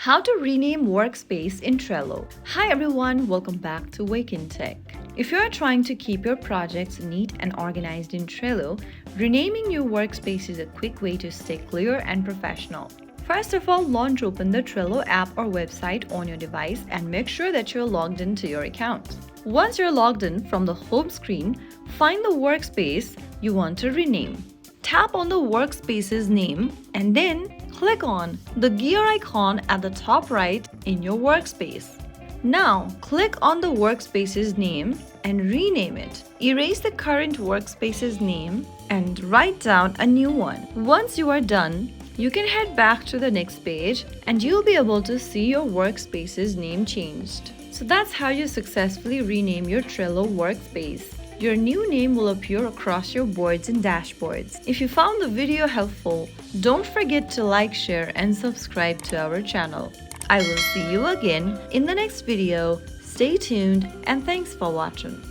How to rename workspace in Trello. Hi everyone, welcome back to Wake&Tech. If you are trying to keep your projects neat and organized in Trello, renaming your workspace is a quick way to stay clear and professional. First of all, launch open the Trello app or website on your device and make sure that you're logged into your account. Once you're logged in, from the home screen, find the workspace you want to rename. Tap on the workspace's name and then click on the gear icon at the top right in your workspace. Now, click on the workspace's name and rename it. Erase the current workspace's name and write down a new one. Once you are done, you can head back to the next page and you'll be able to see your workspace's name changed. So that's how you successfully rename your Trello workspace. Your new name will appear across your boards and dashboards. If you found the video helpful, don't forget to like, share, and subscribe to our channel. I will see you again in the next video. Stay tuned and thanks for watching.